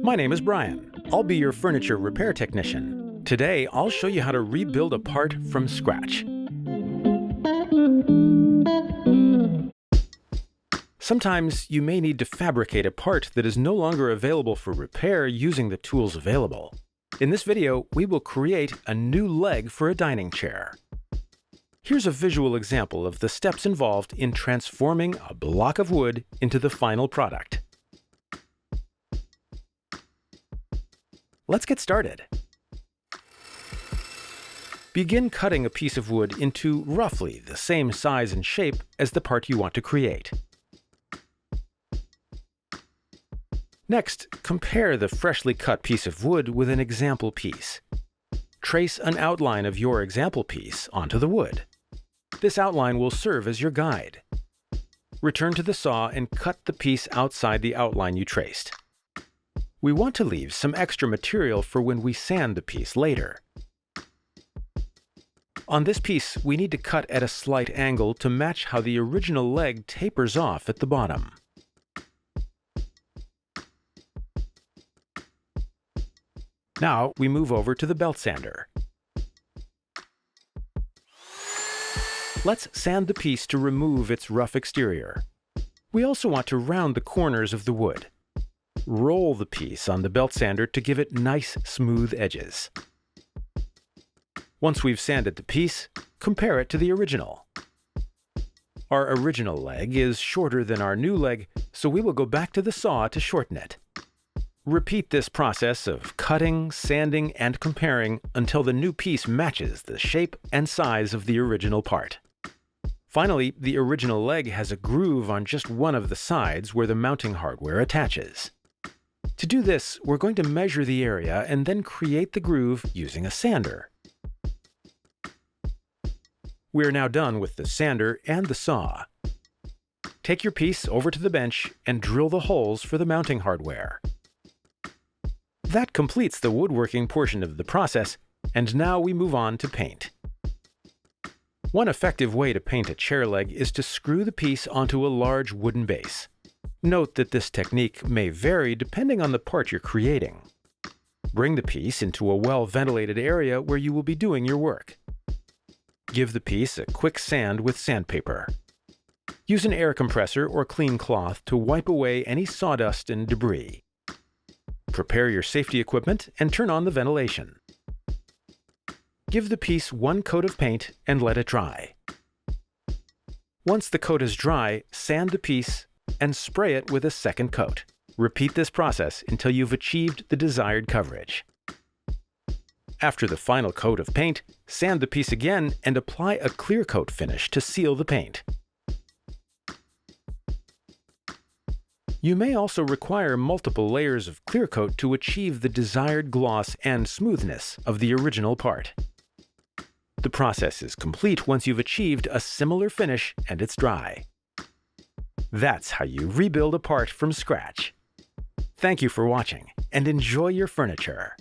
My name is Brian. I'll be your furniture repair technician. Today, I'll show you how to rebuild a part from scratch. Sometimes you may need to fabricate a part that is no longer available for repair using the tools available. In this video, we will create a new leg for a dining chair. Here's a visual example of the steps involved in transforming a block of wood into the final product. Let's get started. Begin cutting a piece of wood into roughly the same size and shape as the part you want to create. Next, compare the freshly cut piece of wood with an example piece. Trace an outline of your example piece onto the wood. This outline will serve as your guide. Return to the saw and cut the piece outside the outline you traced. We want to leave some extra material for when we sand the piece later. On this piece, we need to cut at a slight angle to match how the original leg tapers off at the bottom. Now we move over to the belt sander. Let's sand the piece to remove its rough exterior. We also want to round the corners of the wood. Roll the piece on the belt sander to give it nice, smooth edges. Once we've sanded the piece, compare it to the original. Our original leg is shorter than our new leg, so we will go back to the saw to shorten it. Repeat this process of cutting, sanding, and comparing until the new piece matches the shape and size of the original part. Finally, the original leg has a groove on just one of the sides where the mounting hardware attaches. To do this, we're going to measure the area and then create the groove using a sander. We're now done with the sander and the saw. Take your piece over to the bench and drill the holes for the mounting hardware. That completes the woodworking portion of the process, and now we move on to paint. One effective way to paint a chair leg is to screw the piece onto a large wooden base. Note that this technique may vary depending on the part you're creating. Bring the piece into a well-ventilated area where you will be doing your work. Give the piece a quick sand with sandpaper. Use an air compressor or clean cloth to wipe away any sawdust and debris. Prepare your safety equipment and turn on the ventilation. Give the piece one coat of paint and let it dry. Once the coat is dry, sand the piece and spray it with a second coat. Repeat this process until you've achieved the desired coverage. After the final coat of paint, sand the piece again and apply a clear coat finish to seal the paint. You may also require multiple layers of clear coat to achieve the desired gloss and smoothness of the original part. The process is complete once you've achieved a similar finish and it's dry. That's how you rebuild a part from scratch. Thank you for watching, and enjoy your furniture.